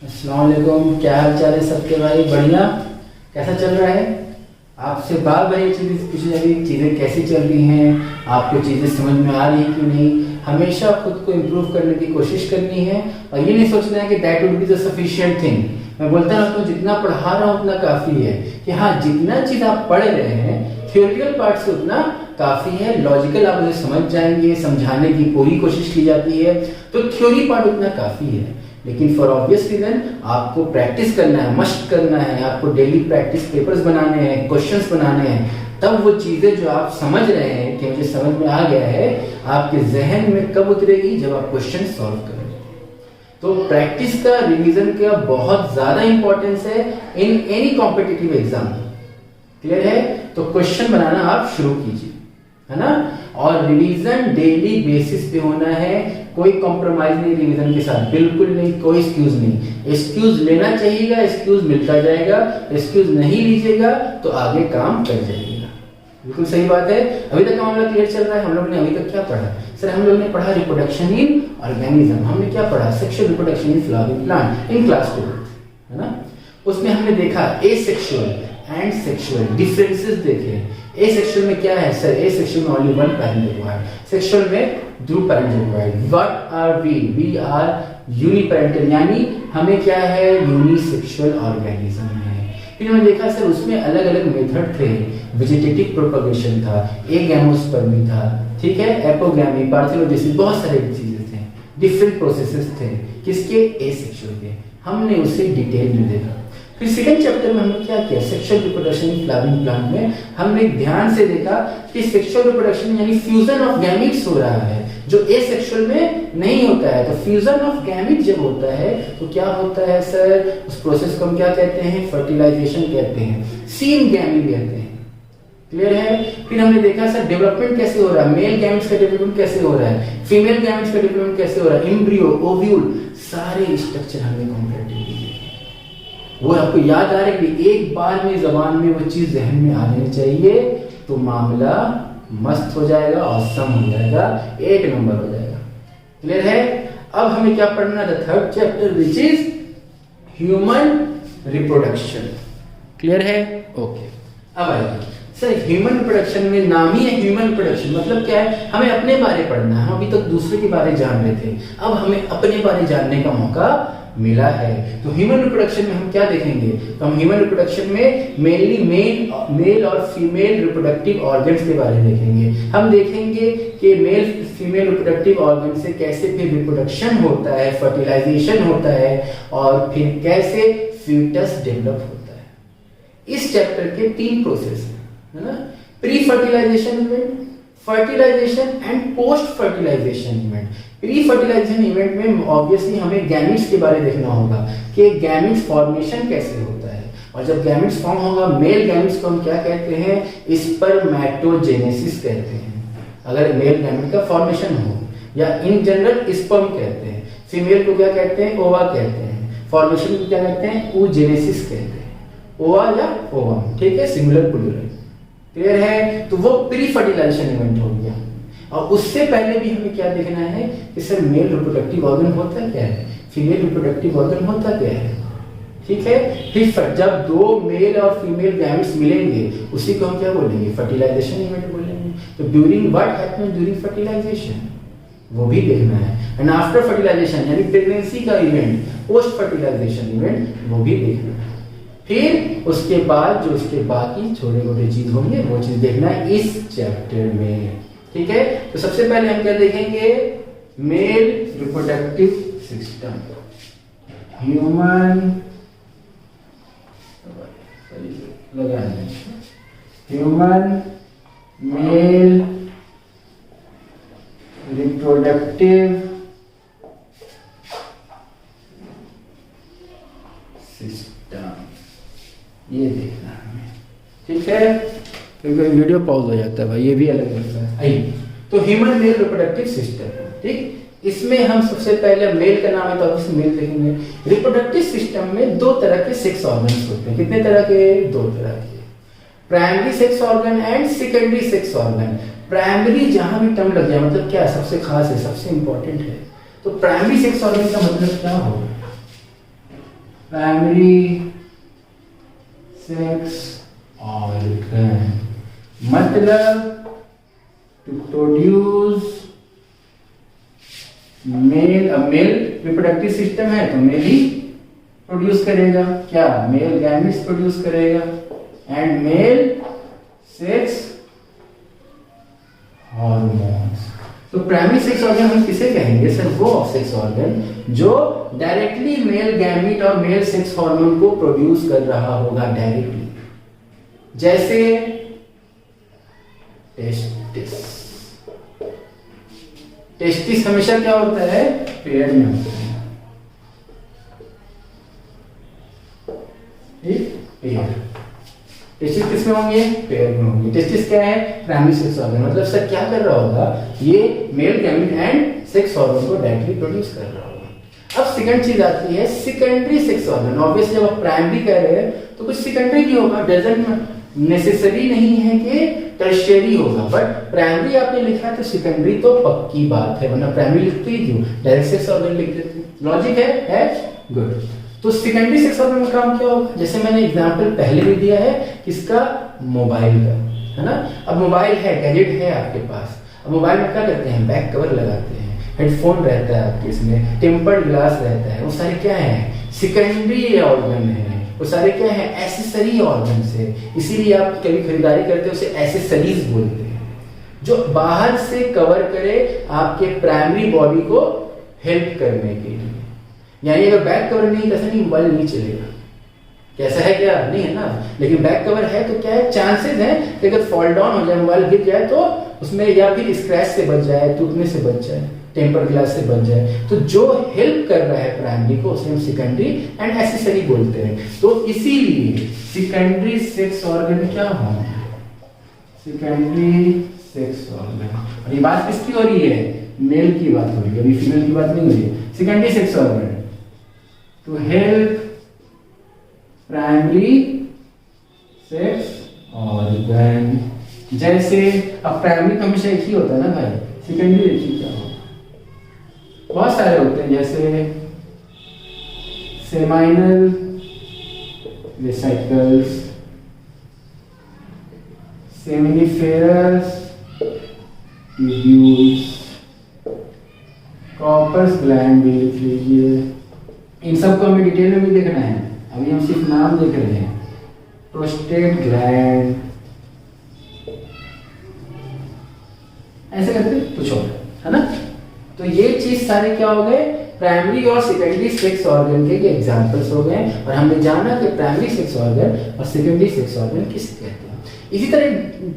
अस्सलाम वालेकुम, क्या हाल चाल है सबके भाई? बढ़िया। कैसा चल रहा है? आपसे बार बार ये चीज़ें पूछी जा रही है, चीज़ें कैसी चल रही हैं, आपको चीज़ें समझ में आ रही है कि नहीं। हमेशा खुद को इम्प्रूव करने की कोशिश करनी है और ये नहीं सोचना है कि that would be the sufficient thing. मैं बोलता रहता हूँ जितना पढ़ा रहा हूँ उतना काफ़ी है, कि हाँ जितना चीज़ आप पढ़ रहे हैं थियोरिटिकल पार्ट से उतना काफ़ी है। लॉजिकल आप उसे समझ जाएंगे, समझाने की पूरी कोशिश की जाती है, तो थ्योरी पार्ट उतना काफ़ी है। लेकिन फॉर ऑब्वियस रीजन आपको प्रैक्टिस करना है, मस्ट करना है, आपको डेली प्रैक्टिस पेपर्स बनाने हैं, क्वेश्चंस बनाने हैं, तब वो चीज़ें जो आप समझ रहे हैं कि मुझे समझ में आ गया है, आपके जहन में कब उतरेगी? जब आप क्वेश्चन सॉल्व करेंगे। तो प्रैक्टिस का, रिवीजन का बहुत ज़्यादा इंपॉर्टेंस है in any competitive exam. Clear है? तो क्वेश्चन बनाना आप शुरू कीजिए, है ना। और रिवीजन डेली बेसिस पे होना है, कोई कॉम्प्रोमाइज नहीं रिवीजन के साथ, बिल्कुल नहीं, कोई एक्सक्यूज नहीं। एक्सक्यूज लेना चाहिएगा, एक्सक्यूज मिलता जाएगा, एक्सक्यूज नहीं लीजिएगा तो आगे काम कर जाइएगा। बिल्कुल सही बात है। अभी तक का मामला क्लियर चल रहा है। हम लोग ने अभी तक क्या पढ़ा? सर हम लोग ने पढ़ा रिप्रोडक्शन इन ऑर्गेनिज्म। हमने क्या पढ़ा? Sexual reproduction in flowering plant in class 2, है ना। उसमें हमने देखा एसेक्सुअल एंड सेक्सुअल डिफरेंसेस देखे। एसेक्सुअल में क्या है सर? एसेक्सुअल में only one parent required, sexual में दो parent required. What are we? We are uniparental, यानी हमें क्या है? यूनिसेक्सुअल ऑर्गेनिज्म है। फिर हमने देखा सर उसमें अलग अलग मेथड थे। वेजिटेटिव प्रोपगेशन था, एगैमोस्पर्मी था, ठीक है, एपोगैमी, पार्थेनोजेनेसिस, बहुत सारे चीजें थे, डिफरेंट प्रोसेसेस थे। किसके? एसेक्सुअल के। हमने उसे डिटेल में देखा। फिर सेकंड चैप्टर में हमने क्या किया? Sexual reproduction in flowering plant में हमने ध्यान से देखा कि सेक्सुअल रिप्रोडक्शन यानी फ्यूजन ऑफ गैमीट्स हो रहा है, जो एसेक्सुअल में नहीं होता है। तो फ्यूजन ऑफ गैमीट जब होता है तो क्या होता है सर? उस प्रोसेस को हम क्या कहते हैं? फर्टिलाइजेशन कहते हैं, सीन गैमी कहते हैं। क्लियर है? फिर हमने देखा सर डेवलपमेंट कैसे हो रहा है, मेल गैमेट्स का डेवलपमेंट कैसे हो रहा है, फीमेल गैमेट्स का डेवलपमेंट कैसे हो रहा है, एम्ब्रियो, ओव्यूल, सारे स्ट्रक्चर हमने कंपैरेटिवली देखे। वो आपको याद आ रहा है कि एक बार में जबान में वो चीज जहन में आ जानी चाहिए तो मामला मस्त हो जाएगा, औसम हो जाएगा, एक नंबर हो जाएगा। क्लियर है? अब हमें क्या पढ़ना था? Third chapter which is human reproduction. Clear है? ओके। अब आइए सर, ह्यूमन रिप्रोडक्शन में नाम ही है ह्यूमन रिप्रोडक्शन, मतलब क्या है? हमें अपने बारे पढ़ना है। हम अभी तक दूसरे के बारे जान रहे थे, अब हमें अपने बारे जानने का मौका मिला है। तो ह्यूमन रिप्रोडक्शन में हम क्या देखेंगे? तो हम ह्यूमन रिप्रोडक्शन में मेनली मेल और फीमेल रिप्रोडक्टिव ऑर्गन्स के बारे में देखेंगे। हम देखेंगे कि मेल फीमेल रिप्रोडक्टिव ऑर्गन से कैसे फिर रिप्रोडक्शन होता है, फर्टिलाइजेशन होता है और फिर कैसे फीटस डेवलप होता है। इस चैप्टर के 3 प्रोसेस है ना, pre fertilization event, fertilization and post fertilization event. Pre fertilization event में ऑब्वियसली हमें गैमेट्स के बारे में देखना होगा कि गैमेट्स फॉर्मेशन कैसे होता है, और जब गैमेट्स फॉर्म होगा, मेल गैमेट्स को हम क्या कहते हैं? स्पर्मेटोजेनेसिस कहते हैं, अगर मेल गैमेट का फॉर्मेशन हो, या इन जनरल स्पर्म कहते हैं। फीमेल को क्या कहते हैं? ओवा कहते हैं। फॉर्मेशन को क्या कहते हैं? oogenesis कहते हैं, ओवा या ओवम, ठीक है, सिंगुलर प्लूरल। क्लियर है? तो वो प्री फर्टिलाइजेशन इवेंट हो गया। और उससे पहले भी हमें क्या देखना है कि सर मेल रिप्रोडक्टिव ऑर्गन होता क्या है, फीमेल रिप्रोडक्टिव ऑर्गन होता क्या है, ठीक है। फिर जब 2 मेल और फीमेल गैमेट्स मिलेंगे उसी को हम क्या बोलेंगे? फर्टिलाइजेशन इवेंट बोलेंगे। तो during what happens during fertilization, वो भी देखना है। एंड आफ्टर फर्टिलाइजेशन यानी प्रेगनेंसी का इवेंट, पोस्ट फर्टिलाइजेशन इवेंट, वो भी देखना है। फिर उसके बाद जो उसके बाकी छोटे मोटे चीज होंगे वो चीज देखना है इस चैप्टर में, ठीक है। तो सबसे पहले हम क्या देखेंगे? Male reproductive system, human male reproductive system, ये देखना है हमें, ठीक है। क्योंकि वीडियो पॉज हो जाता है भाई, ये भी अलग लगता है। आइए, तो ह्यूमन मेल रिप्रोडक्टिव सिस्टम, ठीक। इसमें हम सबसे पहले मेल का नाम है तो अब मेल देखेंगे। रिप्रोडक्टिव सिस्टम में 2 तरह के सेक्स ऑर्गन्स होते हैं। कितने तरह के? 2 तरह के, primary sex organ and secondary sex organ. Primary जहां भी टर्म लग जाए मतलब क्या है? सबसे खास है, सबसे इंपॉर्टेंट है। तो प्राइमरी सेक्स ऑर्गन का मतलब क्या होगा? प्राइमरी सेक्स ऑर्गन, मतलब टू प्रोड्यूस मेल। अब मेल रिप्रोडक्टिव सिस्टम है तो मेल ही प्रोड्यूस करेगा, क्या मेल गैमेट्स प्रोड्यूस करेगा, एंड मेल सेक्स हार्मोन्स। तो प्राइमरी सेक्स ऑर्गन हम किसे कहेंगे सर? वो सेक्स ऑर्गन जो डायरेक्टली मेल गैमीट और मेल सेक्स हार्मोन को प्रोड्यूस कर रहा होगा डायरेक्टली, जैसे टेस्टिस। टेस्टिस हमेशा क्या होता है? पेड़ में होता है, पेड़। टेस्टिस किस में होंगे? पेड़ में होंगे। टेस्टिस क्या है? Primary sex organ. मतलब सर क्या कर रहा होगा? ये male gamete and sex hormone को डायरेक्टली प्रोड्यूस कर रहा होगा। अब सेकंड चीज आती है सेकेंडरी सेक्स ऑर्गन। ऑब्वियसली जब आप प्राइमरी कह रहे हैं तो कुछ सेकेंडरी भी होगा, डजंट नेसेसरी नहीं है कि टर्शियरी होगा, बट प्राइमरी आपने लिखा है तो सेकेंडरी तो पक्की बात है, वरना प्राइमरी लिखते ही क्यों? डायरेक्ट सेक्स ऑर्गन लिख देते हैं। लॉजिक है? गुड। तो सेकेंडरी सेक्स ऑर्गन का काम क्या होगा? जैसे मैंने एग्जांपल पहले भी दिया है किसका? मोबाइल का, है ना। अब मोबाइल है, गैजेट है आपके पास। अब मोबाइल में क्या करते हैं? बैक कवर लगाते हैं, हेडफोन रहता है आपके, इसमें टेम्पर्ड ग्लास रहता है। वो सारे क्या है? सेकेंडरी ऑर्गन है। वो सारे क्या है? एसेसरी ऑर्गन है। इसीलिए आप कभी खरीदारी करते हो उसे एसेसरीज बोलते हैं, जो बाहर से कवर करे आपके प्राइमरी बॉडी को हेल्प करने के लिए। यानी अगर बैक कवर नहीं, कैसा नहीं, मोबाइल नहीं चलेगा। कैसा है? क्या नहीं है ना। लेकिन बैक कवर है तो क्या है? चांसेस है कि अगर फॉल डाउन हो जाए, मोबाइल गिर जाए तो उसमें या फिर स्क्रैच से बच जाए, टूटने से बच जाए, टेम्पर ग्लास से बच जाए। तो जो हेल्प कर रहा है प्राइमरी को उसे हम सेकेंडरी एंड एसेसरी बोलते हैं। तो इसीलिए सेकेंडरी सेक्स ऑर्गन क्या होंगे? Secondary sex organ. और ये बात किसकी हो रही है? मेल की बात हो रही है, अभी फीमेल की बात नहीं हो रही है। Secondary sex organ to help primary sex organ. जैसे अब प्राइमरी तो हमेशा एक ही होता है ना भाई, सेकेंडरी एक ही क्या होगा? बहुत सारे होते हैं, जैसे seminal vesicles, seminiferous tubules, Cowper's gland भी लिख लीजिए। इन सबको हमें डिटेल में भी देखना है, अभी हम सिर्फ नाम देख रहे हैं। प्रोस्टेट ग्लैंड, ऐसे करते कुछ और, है ना। तो ये चीज सारे क्या हो गए? प्राइमरी और सेकेंडरी सेक्स ऑर्गन के एग्जांपल्स हो गए। और हमने जाना कि प्राइमरी सेक्स ऑर्गन और सेकेंडरी सेक्स ऑर्गन किसे कहते हैं। इसी तरह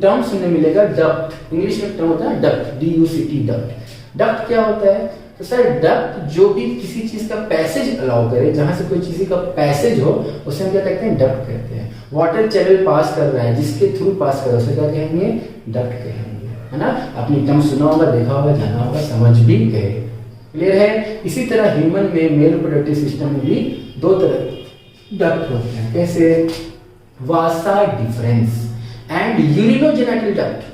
टर्म सुनने मिलेगा डक्ट। इंग्लिश में टर्म होता है डक्ट, DUCT, डक्ट। डक्ट क्या होता है? तो सर डक्ट जो भी किसी चीज का पैसेज अलाउ करे, जहां से कोई चीज का पैसेज हो, उसे हम क्या कहते हैं? डक्ट कहते हैं। वाटर चैनल पास कर रहा है, जिसके थ्रू पास कर रहा है, उसे क्या कहेंगे? डक्ट कहेंगे, है ना। आपने टर्म सुना होगा, देखा होगा, जाना होगा, समझ भी गए। क्लियर है? इसी तरह ह्यूमन में मेल रिप्रोडक्टिव सिस्टम में भी दो तरह डक्ट होते हैं। कैसे? Vasa deferens and urinogenital duct.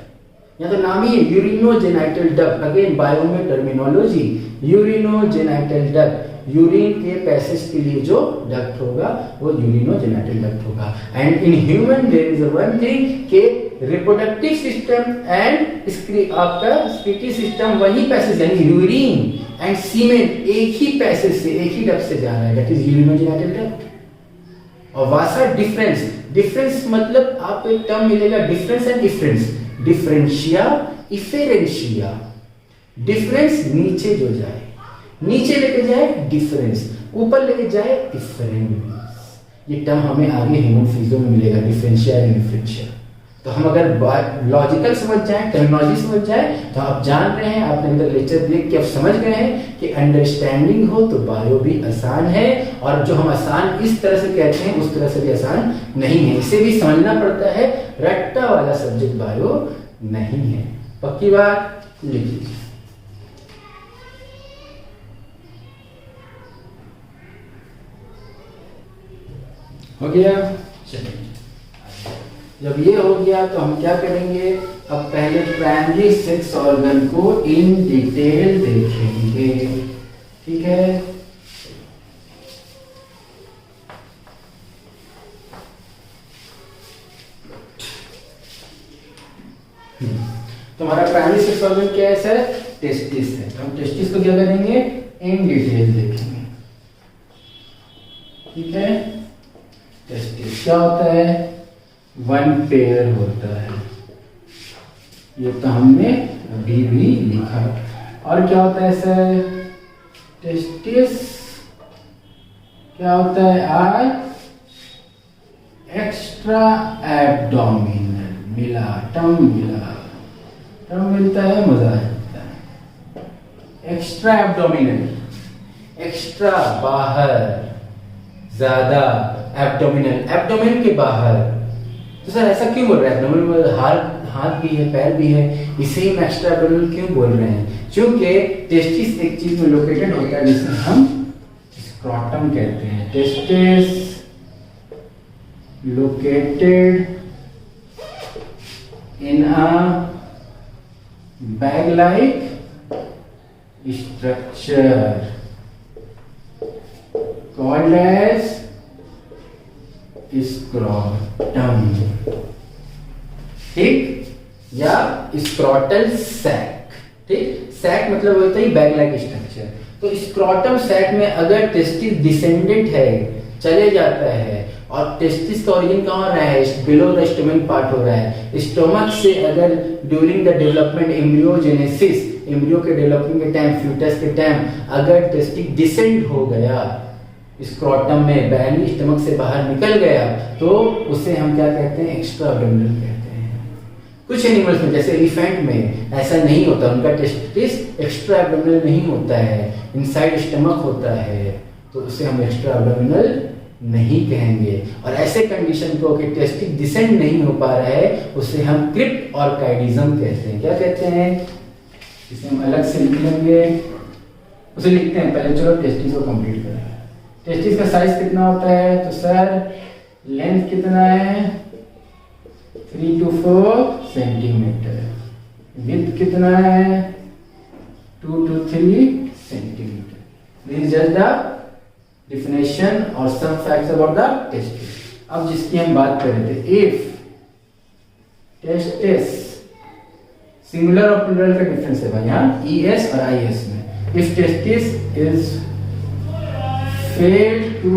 या तो नाम ही है यूरिनोजेनिटल डक्ट। अगेन बायो में टर्मिनोलॉजी, यूरिनोजेनिटल डक्ट। यूरिन के पैसेज के लिए जो डक्ट होगा वो यूरिनोजेनिटल डक्ट होगा। And in human there is one thing के रिप्रोडक्टिव सिस्टम एंड आपका स्क्रीटरी सिस्टम वही पैसेज, यानी यूरिन एंड सीमेन एक ही पैसेज से, एक ही डक्ट से जा रहा है, दैट इज यूरिनोजेनिटल डक्ट। और वासा डिफरेंस, डिफरेंस मतलब आपको एक टर्म मिलेगा, डिफरेंस एंड डिफरेंस। डिफरेंशिया, इफेरेंशिया। डिफरेंस नीचे जो जाए, नीचे लेके जाए डिफरेंस, ऊपर लेके जाए डिफरेंस। ये टर्म हमें आगे ह्यूमन फिजियो में मिलेगा, डिफरेंशिया एंड डिफरेंशिया। तो हम अगर लॉजिकल समझ जाए, टर्मिनोलॉजी समझ जाए, तो आप जान रहे हैं, आपने अंदर लेक्चर देख के आप समझ गए हैं कि अंडरस्टैंडिंग हो तो बायो भी आसान है। और जो हम आसान इस तरह से कहते हैं उस तरह से भी आसान नहीं है, इसे भी समझना पड़ता है। रट्टा वाला सब्जेक्ट बायो नहीं है। पक्की बात? लिख लीजिए। हो गया? चलिए, जब ये हो गया तो हम क्या करेंगे? अब पहले प्राइमरी सेक्स ऑर्गन को इन डिटेल देखेंगे, ठीक है। तो हमारा प्राइमरी सेक्स ऑर्गन क्या है सर? टेस्टिस है। तो हम टेस्टिस को क्या करेंगे? इन डिटेल देखेंगे। ठीक है, टेस्टिस क्या होता है? वन पेयर होता है, ये तो हमने अभी भी लिखा। और क्या होता है सर? टेस्टिस क्या होता है? आर एक्स्ट्रा एब्डोमिनल, मिला टर्म मिलता है, मजा आ जाता है। एक्स्ट्रा एब्डोमिनल, एक्स्ट्रा बाहर, ज्यादा, एब्डोमिनल के बाहर। तो सर ऐसा क्यों बोल रहे हैं? एब्डोमिनल में हाथ भी है, पैर भी है, इसे हम एक्स्ट्रा एब्डोमिनल क्यों बोल रहे हैं? क्योंकि टेस्टिस एक चीज में लोकेटेड होता है जिसे हम स्क्रॉटम कहते हैं। Testis located in a bag-like structure called as scrotum, ठीक, या स्क्रॉटल सैक। ठीक, सैक मतलब होता है बैग लाइक स्ट्रक्चर। तो स्क्रॉटम सैक में अगर टेस्टिस डिसेंडेंट है, चले जाता है, और टेस्टिस का ओरिजिन कहाँ हो रहा है? बिलो द स्टोमक पार्ट हो रहा है। स्टोमक से अगर during the development embryogenesis, embryo के डेवलपिंग के टाइम, फ्यूटस के टाइम, अगर टेस्टिस डिसेंड हो गया स्क्रॉटम में, बैनी स्टोमक से बाहर निकल गया, तो उसे हम क्या कहते हैं? एक्स्ट्रा एब्डोमिनल कहते हैं। कुछ एनिमल्स में जैसे एलिफेंट में ऐसा नहीं होता, उनका टेस्टिस एक्स्ट्रा एब्डोमिनल नहीं होता है, इनसाइड स्टोमक होता है, तो उसे हम एक्स्ट्रा एब्डोमिनल नहीं कहेंगे। और ऐसे कंडीशन को कि टेस्टिस डिसेंड नहीं हो पा रहा है, उसे हम क्रिप्ट और काइडिज्म कहते हैं। क्या कहते हैं? इसे हम अलग से लिख लेंगे, उसे लिखते हैं। पहले चलो टेस्टिस को कंप्लीट करें। टेस्टिस का साइज कितना होता है? तो सर लेंथ कितना है? 3 to 4 सेंटीमीटर। विड्थ कितना है? 2 to 3 centimetre. This is just the definition or some facts about the testis। अब जिसकी हम बात कर रहे थे, if testis, सिंगुलर और प्लूरल का डिफरेंस है भाई यहाँ ES और IS में। if testis is failed to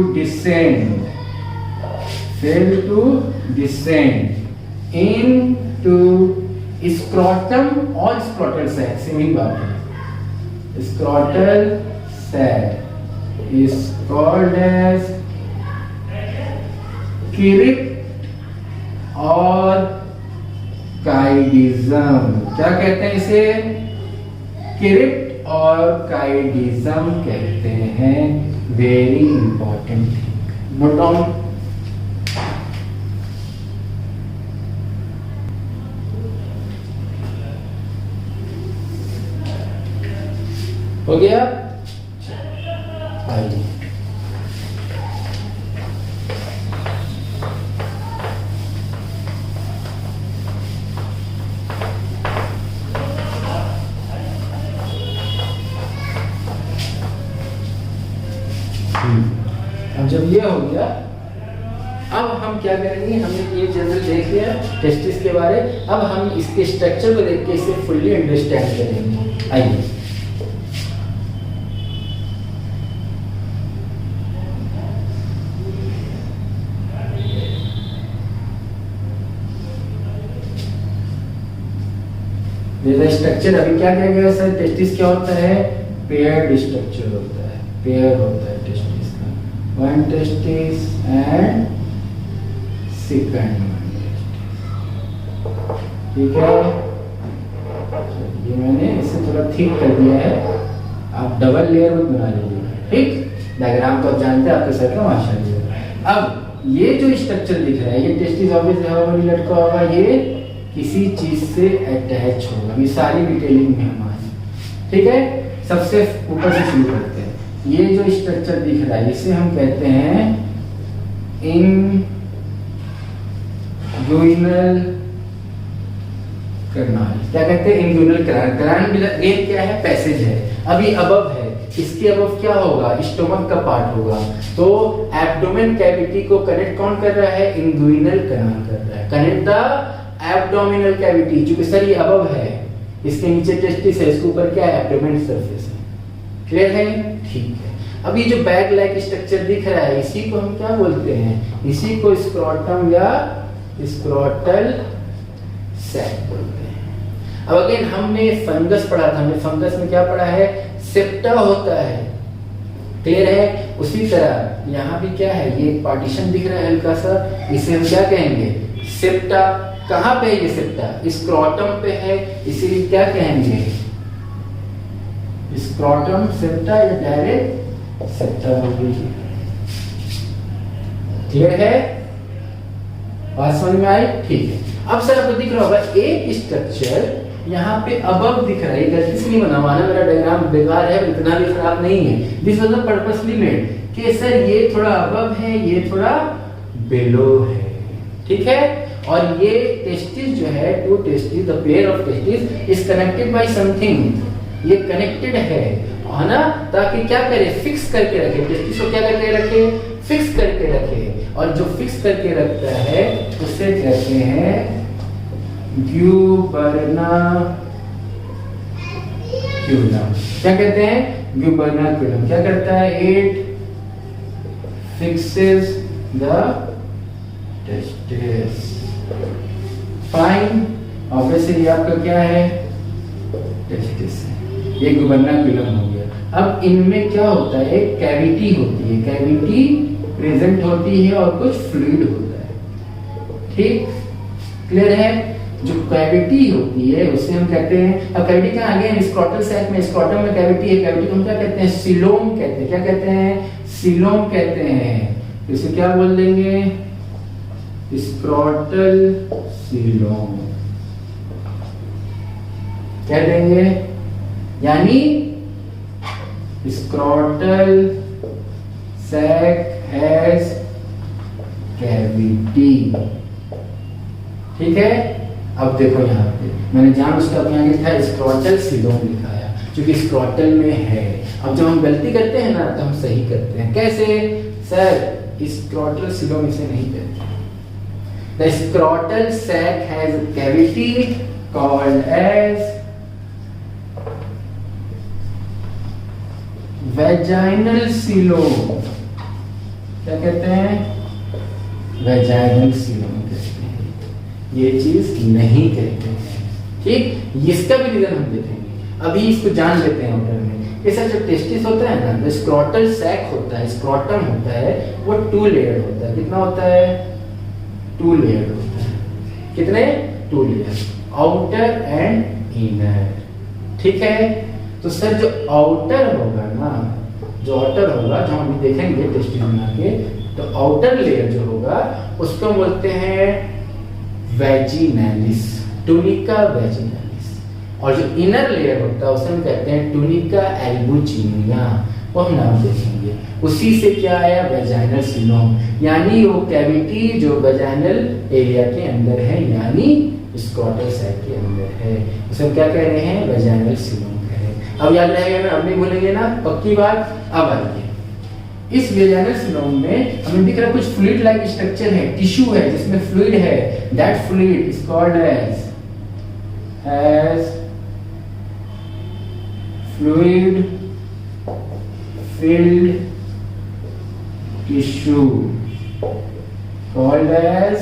descend into scrotum or scrotal sac, same ही बात है। scrotal sac is called as crypt और काइडिज्म। क्या कहते हैं इसे? क्रिप्ट और काइडिज्म कहते हैं। Very important thing, note down. हो गया? आइए अब जब ये हो गया, अब हम क्या करेंगे? हमने ये जनरल देख लिया टेस्टिस के बारे। अब हम इसके स्ट्रक्चर को देख के इसे फुल्ली अंडरस्टैंड करेंगे। आइए स्ट्रक्चर अभी क्या किया गया सर? टेस्टिस क्या होता है? पेयर्ड स्ट्रक्चर होता है, पेयर होता है टेस्टिस का। One testis and second one testis. ठीक है, ये मैंने इसे थोड़ा ठीक कर दिया है, आप डबल लेयर मत बना लीजिए। ठीक, डायग्राम तो आप जानते हैं, आपके सर का माशाल्लाह। अब ये जो स्ट्रक्चर दिख रहा है, ये टेस्टिस ऑब्वियसली लटका होगा, ये किसी चीज से अटैच होगा। ये सारी डिटेलिंग में हमारी, ठीक है। सबसे ऊपर से शुरू करते हैं। ये जो स्ट्रक्चर दिख रहा है इसे हम कहते हैं इंग्यूइनल कैनाल। क्या कहते हैं? इंग्यूइनल कैनाल। कैनाल क्या है? पैसेज है। अभी अबव है, इसके अबव क्या होगा? स्टोमक का पार्ट होगा। तो एब्डोमेन कैविटी को कनेक्ट कौन कर रहा है? इंग्यूइनल कैनाल कर रहा है। कनेक्ट द एब्डोमिनल कैविटी, चूंकि सर ये अबव है, इसके नीचे टेस्टिस है, इसके ऊपर क्या है, एब्डोमेन सरफेस है। क्लियर है? ठीक है। अब ये जो बैग लाइक स्ट्रक्चर दिख रहा है, इसी को हम क्या बोलते हैं, इसी को स्क्रोटम या स्क्रोटल सैक बोलते हैं। अब अगेन हमने फंगस पढ़ा था, हमने फंगस में क्या पढ़ा है, सेप्टा होता है। क्लियर है? उसी तरह यहाँ भी क्या है, ये पार्टीशन दिख रहा है हल्का सा, इसे हम क्या कहेंगे, सेप्टा। कहाँ पे है ये सेप्टा, स्क्रोटम पे है, इसीलिए क्या कहेंगे, स्क्रोटम सेप्टा या डायरेक्ट सेप्टा हो गई। क्लियर है? बात समझ में आई? ठीक है। अब सर आपको दिख रहा होगा एक स्ट्रक्चर यहाँ पे अबव दिख रहा है, गलती से नहीं बना हुआ ना, मेरा डायग्राम बेकार है, इतना भी खराब नहीं है। दिस वाज पर्पसली मेड कि सर ये थोड़ा अबव है, ये थोड़ा बिलो है। ठीक है? और ये टेस्टिस जो है, two testis, the pair of testis is connected by something, ये कनेक्टेड है ना, ताकि क्या करे, फिक्स करके रखे, टेस्टिस को क्या करके रखे, फिक्स करके रखे। और जो फिक्स करके रखता है उसे कहते हैं ग्यूबर्नाक्यूलम। क्या कहते हैं, ग्यूबर्नाक्यूलम। क्या करता है, it fixes the testis. Fine, obviously आपका क्या है, टेस्टिस है, ये ग्यूबर्नाक्यूलम हो गया। अब इनमें क्या होता है, कैविटी होती है, कैविटी प्रेजेंट होती है और कुछ फ्लूइड होता है। ठीक? क्लियर है? जो कैविटी होती है उसे हम कहते हैं, अब कैविटी कहाँ आ गया, स्क्रोटल सैक में, स्क्रोटम में कैविटी है, कैविटी को हम क्या कहते हैं, सीलोम कहते हैं। क्या कहते हैं, सीलोम कहते हैं। इसे क्या बोल देंगे, स्क्रोटल सीलोम कह देंगे, यानी स्क्रोटल सैक हैज कैविटी। ठीक है? अब देखो यहाँ पे मैंने जान उसका अपने आगे लिखा है, स्क्रोटल सीलोम लिखाया, क्योंकि स्क्रोटल में है। अब जब हम गलती करते हैं ना तो हम सही करते हैं। कैसे सर, स्क्रोटल सीलोम इसे नहीं कहते। The scrotal sac has cavity called as vaginal coelom. क्या कहते हैं, वेजाइनल सीलोम कहते हैं, ये चीज नहीं कहते हैं। ठीक? इसका भी रीजन हम देखेंगे, अभी इसको जान लेते हैं आउटर में। ऐसा जो टेस्टिस होता है ना, स्क्रोटल सैक होता है, स्क्रोटम होता है, वो 2 लेयर होता है। कितना होता है, 2 लेयर होता है। कितने, 2 लेयर, आउटर एंड इनर। ठीक है? तो सर जो आउटर होगा ना, जो आउटर होगा, जो हम देखेंगे टेस्टिस बना के, तो आउटर लेयर जो होगा उसको बोलते हैं वेजिनैलिस, टूनिका वेजिनैलिस। और जो इनर लेयर होता है उसे हम कहते हैं टूनिका एल्बुजिनिया, वो हम नाम देखेंगे। उसी से क्या आया, वेजाइनल सीलोम, यानी वो कैविटी जो वेजाइनल एरिया के अंदर है, यानी स्क्रोटल सैक के अंदर है, उसे हम क्या कह रहे हैं, वेजाइनल सीलोम कह रहे हैं। अब याद रहेगा ना, अब नहीं भूलेंगे ना, पक्की बात। अब आइए, इस वेजाइनल सीलोम में हमें दिख रहा है कुछ फ्लूइड लाइक स्ट्रक्चर है, टिश्यू है जिसमें फ्लूइड है। That fluid is called as fluid filled tissue called as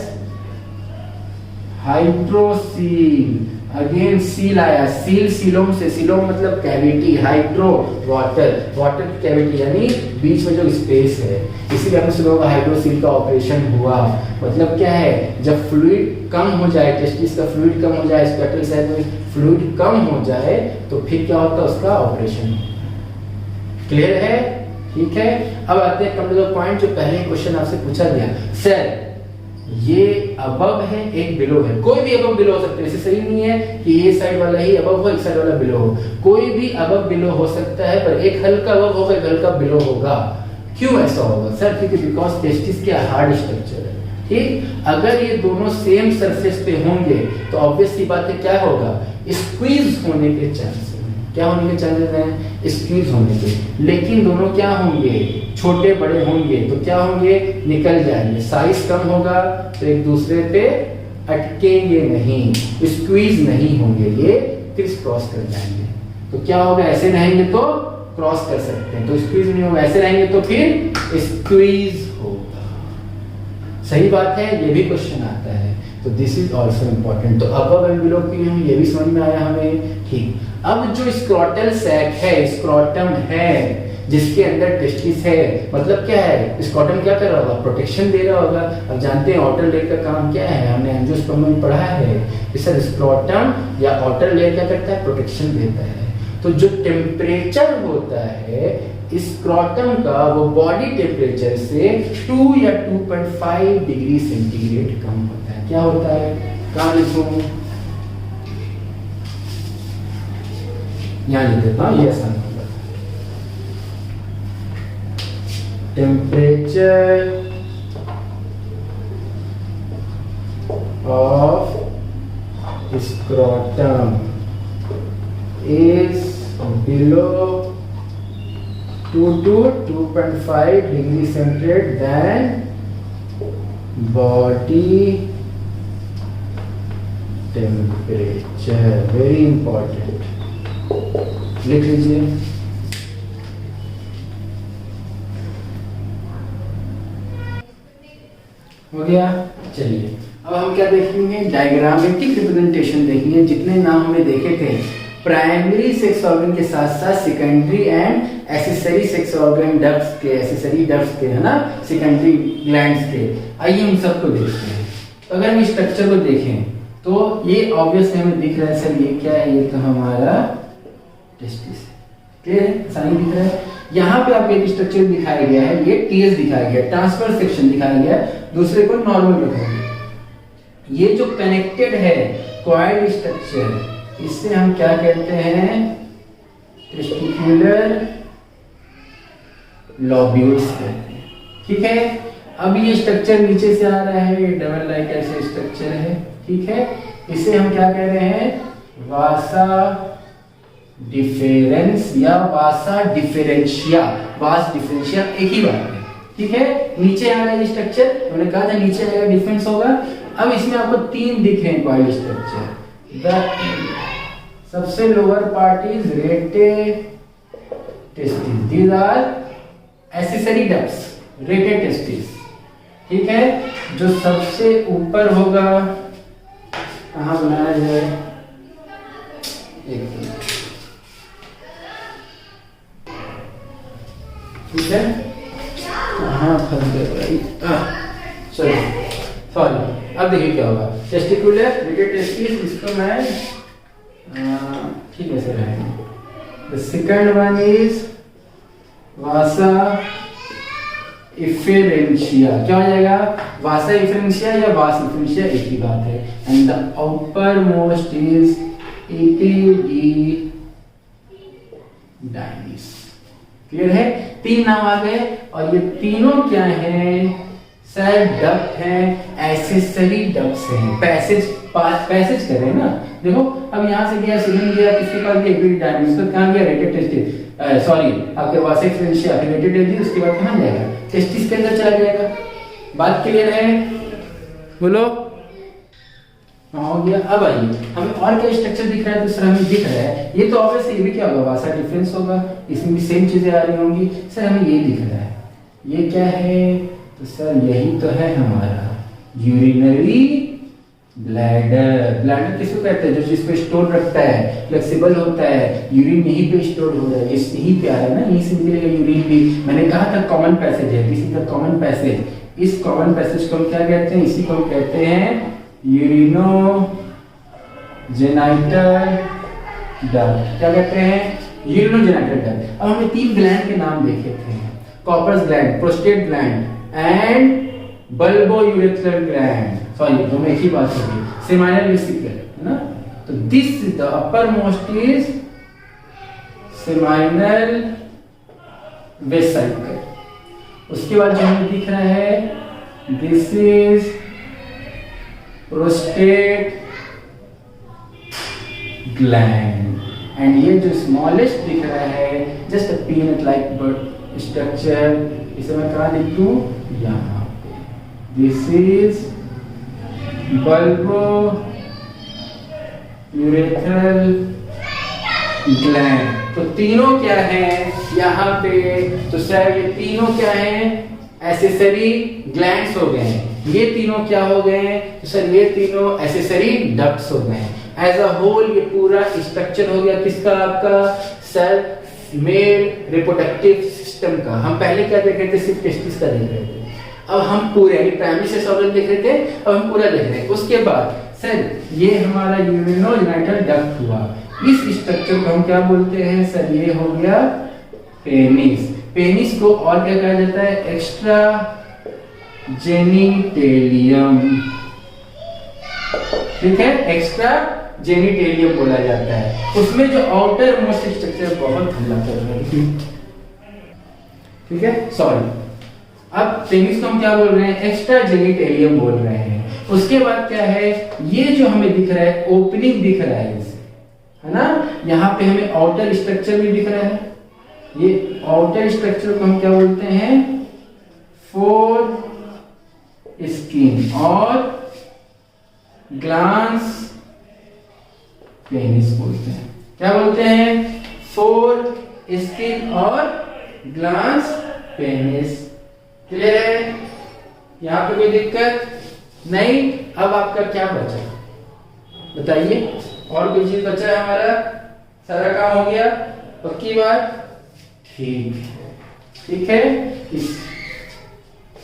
hydrocele. Again cele आया, सील सीलोम से, सीलोम मतलब कैविटी, हाइड्रो वाटर, वाटर की कैविटी यानी बीच में जो स्पेस है, इसीलिए हमने सुना होगा हाइड्रोसील का ऑपरेशन हुआ। मतलब क्या है, जब फ्लूइड कम हो जाए, टेस्टिस का फ्लूइड कम हो जाए, स्क्रोटल सैक में फ्लूइड कम हो जाए, तो फिर क्या होता है, उसका ऑपरेशन। क्लियर है? ठीक है? अब आते हैं कम पॉइंट, जो पहले क्वेश्चन आपसे पूछा गया, सर ये अबव है, एक बिलो है। कोई भी अबव बिलो हो सकता है, ऐसे सही नहीं है कि ये साइड वाला ही अबव हो, एक साइड वाला बिलो हो। कोई भी अबव बिलो हो सकता है, पर एक हल्का अबव होगा, एक हल्का बिलो होगा। क्यों ऐसा होगा सर? क्योंकि बिकॉज टेस्टिस क्या हार्ड स्ट्रक्चर है। ठीक? अगर ये दोनों सेम सरफेस पे होंगे तो ऑब्वियस सी बात है, क्या होगा, स्क्वीज होने के चांसेस। क्या होने के चांसेस हैं, स्क्वीज होने के। लेकिन दोनों क्या होंगे, छोटे बड़े होंगे, तो क्या होंगे, निकल जाएंगे। साइज कम होगा तो एक दूसरे पे अटकेंगे नहीं, स्क्वीज नहीं होंगे, ये क्रिस क्रॉस कर जाएंगे। तो क्या होगा, ऐसे रहेंगे तो क्रॉस कर सकते हैं तो स्क्वीज नहीं होगा, ऐसे रहेंगे तो फिर स्क्वीज होगा। सही बात है, ये भी क्वेश्चन आता है। तो दिस इज ऑल्सो इम्पोर्टेंट। तो अब बिलो की हम ये भी समझ में आया हमें। ठीक, अब जो स्क्रोटल सैक है, स्क्रोटम है जिसके अंदर टेस्टिस है, मतलब क्या है, स्क्रोटम क्या कर रहा होगा, प्रोटेक्शन दे रहा होगा। अब जानते हैं आउटर लेयर का काम क्या है, हमने एंजियोस्पर्म में पढ़ा है कि सर स्क्रोटम या आउटर लेयर क्या करता है, प्रोटेक्शन देता है। तो जो टेम्परेचर होता है स्क्रोटम का, वो बॉडी टेम्परेचर से 2 या 2.5 डिग्री सेंटीग्रेड कम होता है। क्या होता है, कहाँ लिखूं, यहाँ लिख देता हूँ, ये आसान होगा। Temperature of scrotum is below 2 to 2.5 degree centigrade than body temperature. Very important. लिख लीजिए। हो गया। चलिए अब हम क्या देखेंगे, डायग्रामेटिक रिप्रेजेंटेशन देखेंगे। जितने नाम हमने देखे थे, प्राइमरी सेक्स ऑर्गन के साथ साथ secondary and accessory sex organ, ducts के, एसेसरी डक्ट्स के, है ना, सेकेंडरी ग्लैंड्स के। आइए हम सबको देखते हैं। तो अगर हम स्ट्रक्चर को देखें तो ये ऑब्वियसली हमें दिख रहा है, सर ये क्या है, ये तो हमारा टेस्टिस है। क्लियर है, आसानी दिख रहा है। यहाँ पे आपको एक स्ट्रक्चर दिखाया गया है, ये टीएस दिखाया गया, ट्रांसफर सेक्शन दिखाया गया, दूसरे को नॉर्मल रखा गया। ये जो कनेक्टेड है कॉइल्ड स्ट्रक्चर, इससे हम क्या कहते हैं, टेस्टिकुलर लॉब्यूल्स कहते हैं। ठीक है, अब ये स्ट्रक्चर नीचे से आ रहा है, ये डबल लाइक ऐसे स्ट्रक्चर है। ठीक है, इसे हम क्या कह रहे हैं, वासा डिफरेंस या वासा डिफरेंशिया। वास डिफरेंशिया एक ही बात है। ठीक है, नीचे आ रहा है स्ट्रक्चर, मैंने कहा था नीचे आएगा डिफरेंस होगा। अब इसमें आपको 3 दिख रहे हैं कॉइल्ड स्ट्रक्चर। सबसे lower part is rete testis, these are accessory ducts, rete testis. ठीक है, जो सबसे ऊपर होगा, कहाँ बनाया जाए, एक मिनट, ठीक है, कहाँ फंस गए भाई, चलो सॉरी। अब देखिए क्या होगा, टेस्टिकुलर रेटे टेस्टिस, इसको मैं ठीक है सर है। द सेकंड वन इज वासा इफेरेंशिया। क्या हो जाएगा, वासा इफेरेंशिया या वास इफेरेंशिया एक ही बात है। And the upper most is epididymis. Clear है, 3 नाम आ गए और ये तीनों क्या हैं, सर डक्ट हैं, एसेसरी डक्ट्स हैं। पैसेज कर रहे हैं ना, देखो अब यहाँ से गया, सिलिंग गया, किसके पास गया, एपिडाइमिस, तो कहाँ गया, रेटे टेस्टिस, सॉरी आपके वासा इफेरेंशिया, फिर रेटे टेस्टिस, उसके बाद कहाँ जाएगा, टेस्टिस के अंदर चला जाएगा। बात क्लियर है, बोलो हो गया। अब आइए, हमें और क्या स्ट्रक्चर दिख रहा है, दूसरा हमें दिख रहा है, ये तो ऑब्वियसली ये भी क्या होगा, वासा डिफरेंस होगा, इसमें भी सेम चीजें आ रही होंगी। सर हमें ये दिख रहा है, ये क्या है, तो सर यही तो है हमारा यूरिनरी ब्लैडर। ब्लैडर किसको कहते हैं, जो जिसको स्टोर रखता है, फ्लेक्सिबल होता है, यूरिन यहीं पे स्टोर हो रहा है, यहीं पे आ रहा है ना, यहीं से निकलेगा यूरिन भी। मैंने कहा था कॉमन पैसेज है, this is the common passage. इस कॉमन पैसेज को हम क्या कहते हैं, इसी को हम कहते हैं यूरिनो जेनाइटर डक्ट। क्या कहते हैं, यूरिनो जेनाइटर डक्ट। अब हमने 3 ग्लैंड के नाम देखे थे, Cowper's gland, prostate gland and bulbourethral gland. Sorry, दोनों एक ही बात होगी, सेमाइनल वेसिकल है ना। तो this is the upper most is seminal vesicle. उसके बाद जो हमें दिख रहा है, this is prostate gland. And ये जो स्मॉलेस्ट दिख रहा है, just a peanut like structure, इसे मैं कहाँ लिख दूं, यहाँ पे। This is bulbo urethral gland. तो तीनों क्या है यहाँ पे, तो सर ये तीनों क्या है, एसेसरी ग्लैंड्स हो गए हैं। ये तीनों क्या हो गए हैं, तो सर ये तीनों एसेसरी डक्ट्स हो गए हैं। एज अ होल ये पूरा स्ट्रक्चर हो गया किसका, आपका सर मेल रिप्रोडक्टिव सिस्टम का। हम पहले क्या देख रहे थे, सिर्फ टेस्टिस का देख रहे थे, अब हम पूरे यानी प्राइमरी सेक्स ऑर्गन देख रहे थे, अब हम पूरा देख रहे हैं। उसके बाद सर ये हमारा यूरिनोजेनिटल डक्ट हुआ। इस स्ट्रक्चर को हम क्या बोलते हैं सर, ये हो गया पेनिस। पेनिस को और क्या कहा जाता है, एक्स्ट्रा जेनिटेलियम। ठीक है, एक्स्ट्रा जेनिटेलियम बोला जाता है। उसमें जो आउटर मोस्ट स्ट्रक्चर बहुत हमला कर रहा है, ठीक है, सॉरी। अब पेनिस को हम क्या बोल रहे हैं, एक्स्ट्रा जेनिटेलियम बोल रहे हैं। उसके बाद क्या है, ये जो हमें दिख रहा है ओपनिंग दिख रहा है इसे, है ना, यहाँ पे हमें आउटर स्ट्रक्चर भी दिख रहा है। ये आउटर स्ट्रक्चर को हम क्या बोलते हैं, फोर स्किन और ग्लांस पेनिस बोलते हैं। क्या बोलते हैं, फोर स्किन और ग्लांस पेनिस। क्लियर है, यहाँ पे कोई दिक्कत नहीं। अब आपका क्या बचा बताइए, और कोई चीज बचा है हमारा, सारा काम हो गया, पक्की बात, ठीक है।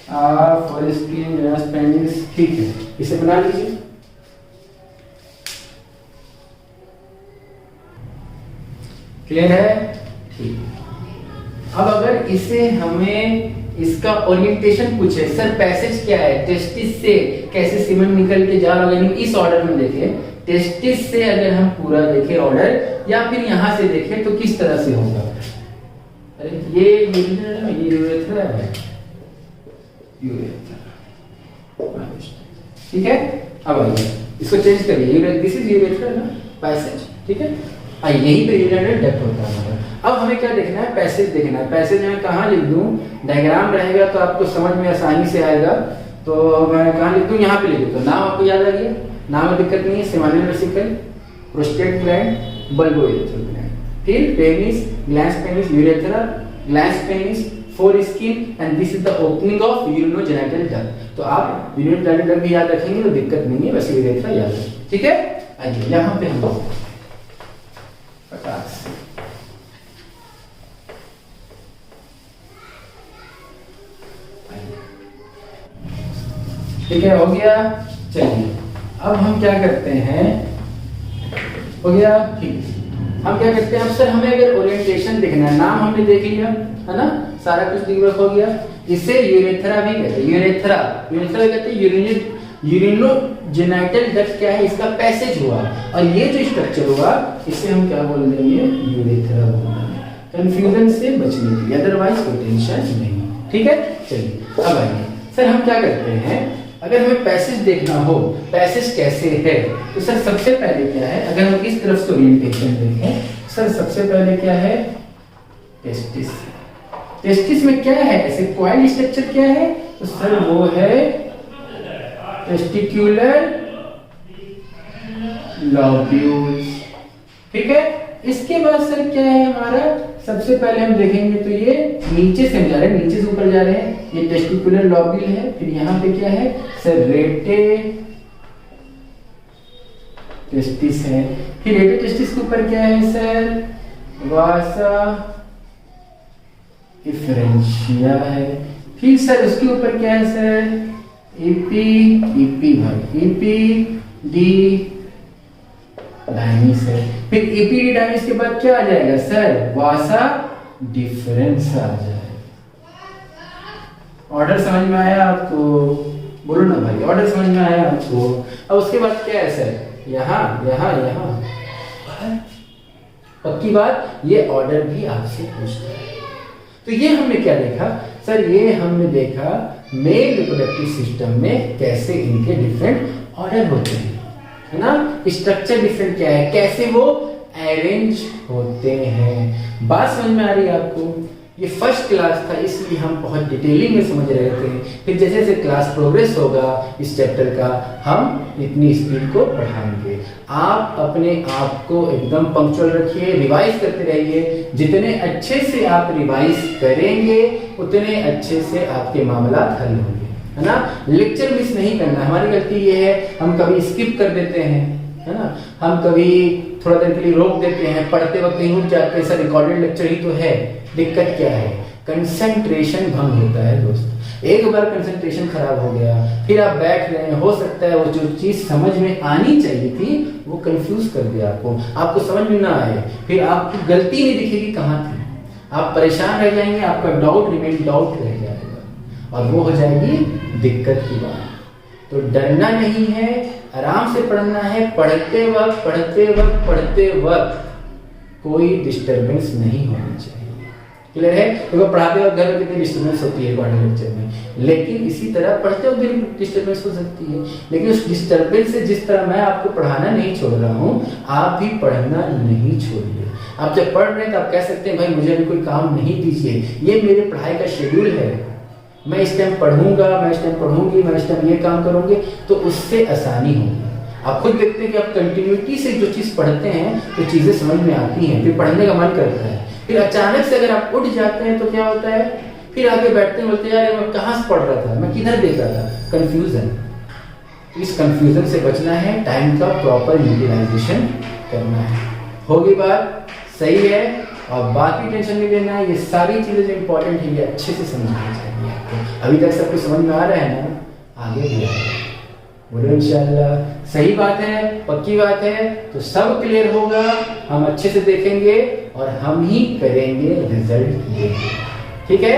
फॉर स्किन ग्लास पेनिस, ठीक है, इसे बना लीजिए। क्लियर है, ठीक। अब अगर इसे हमें इसका ओरिएंटेशन पूछे, सर पैसेज क्या है, टेस्टिस से कैसे सीमेंट निकल के जा रहा है, इस ऑर्डर में देखें, टेस्टिस से अगर हम पूरा देखें ऑर्डर, या फिर यहां से देखें तो किस तरह से होगा। अरे ये यूरेथ्रा है, यूरेथ्रा, ठीक है। अब आइए इसको चेंज करिए, दिस इज यूरेथ्रा ना, पैसेज, ठीक है। यही पे यूरिनरी डक्ट होता है हमारा। अब हमें क्या देखना है, पैसेज देखना है। पैसेज में कहाँ लिख दूं, डायग्राम रहेगा तो आपको समझ में आसानी से आएगा। तो मैं कहाँ लिख दूं, यहाँ पे लिख दूं, तो नाम आपको याद आ गया, नाम में दिक्कत नहीं है, seminal vesicle, prostate gland, bulbo urethral gland, फिर penis, glans penis, urethra, glans penis, foreskin, and this is the opening of urinogenital duct. तो आप यूरिनोजेनिटल डक्ट भी याद रखेंगे तो दिक्कत नहीं है, बस यूरेथ्रा याद रखेंगे, ठीक है। आइए यहाँ पे हम ठीक है, हो गया। चलिए अब हम क्या करते हैं, हो गया, ठीक। हम क्या करते हैं, अब सर हमें अगर ओरिएंटेशन देखना है, नाम हमने देख लिया है ना, सारा कुछ दिग्वक हो गया। इसे यूरेथ्रा भी कहते हैं, यूरेथ्रा कहते हैं, यूरिनोजेनिटल डक्ट क्या है, इसका पैसेज हुआ, और ये जो स्ट्रक्चर हुआ इसे हम क्या बोल देंगे, यूरेथ्रा बोल देंगे, कंफ्यूजन से बचने के लिए, अदरवाइज कोई टेंशन नहीं, ठीक है। चलिए अब आइए, सर हम क्या करते हैं, अगर हमें पैसेज देखना हो, पैसेज कैसे है, तो सर सबसे पहले क्या है, अगर हम इस तरफ से ओरिएंटेशन देखें, सर सबसे पहले क्या है, टेस्टिस। टेस्टिस में क्या है, ऐसे कॉइल स्ट्रक्चर क्या है, तो सर वो है टेस्टिक्युलर लॉब्यूल्स, ठीक है। इसके बाद सर क्या है हमारा, सबसे पहले हम देखेंगे तो ये नीचे से जा रहे हैं, नीचे से ऊपर जा रहे हैं, ये टेस्टिकुलर लॉब्यूल है। फिर यहाँ पे क्या है सर, रेटे टेस्टिस है। फिर रेटे टेस्टिस के ऊपर क्या है सर, वासा इफरेंशिया है। फिर सर उसके ऊपर क्या है सर, इपी डी डायनिस है। फिर ईपीडी डायनिस के बाद क्या आ जाएगा सर, वासा डिफरेंस आ जाएगा। ऑर्डर समझ में आया आपको, बोलो ना भाई, ऑर्डर समझ में आया आपको। अब उसके बाद क्या है सर, यहाँ यहाँ यहाँ, पक्की बात, ये ऑर्डर भी आपसे पूछता है। तो ये हमने क्या देखा सर, ये हमने देखा मेल रिप्रोडक्टिव सिस्टम में कैसे इनके डिफरेंट ऑर्डर होते हैं, है ना, स्ट्रक्चर डिफरेंट क्या है, कैसे वो अरेंज होते हैं। बात समझ में आ रही है आपको। ये फर्स्ट क्लास था, इसलिए हम बहुत डिटेलिंग में समझ रहे थे। फिर जैसे जैसे क्लास प्रोग्रेस होगा इस चैप्टर का, हम इतनी स्पीड को बढ़ाएंगे। आप अपने आप को एकदम पंक्चुअल रखिए, रिवाइज करते रहिए। जितने अच्छे से आप रिवाइज करेंगे उतने अच्छे से आपके मामला हल होंगे, है ना। लेक्चर मिस नहीं करना। हमारी गलती ये है, हम कभी स्किप कर देते हैं, है ना। हम कभी थोड़ा देर के लिए रोक देते हैं, पढ़ते वक्त कहीं रुक जाते हैं, सर रिकॉर्डेड लेक्चर ही तो है। दिक्कत क्या है? कंसंट्रेशन भंग होता है दोस्त। एक बार कंसंट्रेशन खराब हो गया, फिर आप बैठ रहे हैं, हो सकता है वो जो चीज समझ में आनी चाहिए थी वो कंफ्यूज कर दिया आपको समझ में ना आए, फिर आपको गलती नहीं दिखेगी कहाँ थी, आप परेशान रह जाएंगे, आपका डाउट रह जाएगा और वो हो जाएगी दिक्कत की बात। तो डरना नहीं है, आराम से पढ़ना है। पढ़ते वक्त कोई डिस्टरबेंस नहीं होनी चाहिए। क्लियर है? तो पढ़ाते वक्त घर में कितनी डिस्टरबेंस होती है रिकॉर्डिंग लेक्चर में, लेकिन इसी तरह पढ़ते वक्त भी डिस्टरबेंस हो सकती है। लेकिन उस डिस्टरबेंस से जिस तरह मैं आपको पढ़ाना नहीं छोड़ रहा हूँ, आप भी पढ़ना नहीं छोड़िए। आप जब पढ़ रहे हैं तो आप कह सकते हैं भाई मुझे अभी कोई काम नहीं दीजिए, ये मेरे पढ़ाई का शेड्यूल है, मैं इस टाइम पढ़ूंगा, मैं इस टाइम पढ़ूंगी, मैं इस टाइम ये काम करूंगी, तो उससे आसानी होगी। आप खुद देखते हैं कि आप कंटिन्यूटी से जो चीज पढ़ते हैं तो चीजें समझ में आती हैं, फिर पढ़ने का मन करता है। फिर अचानक से अगर आप उठ जाते हैं तो क्या होता है, फिर आगे बैठते हैं, बोलते हैं यार मैं कहाँ से पढ़ रहा था, मैं किधर देख रहा था, कंफ्यूजन। इस कंफ्यूजन से बचना है, टाइम का प्रॉपर यूटिलाइजेशन करना है। होगी बात? सही है। और बाकी टेंशन नहीं लेना है, ये सारी चीजें जो इंपॉर्टेंट है ये अच्छे से समझनी चाहिए आपको। अभी तक सब कुछ समझ में आ रहा है ना, आगे भी आएगा। बोलो इंशाल्लाह। सही बात है, पक्की बात है, तो सब क्लियर होगा, हम अच्छे से देखेंगे और हम ही करेंगे रिजल्ट ये। ठीक है?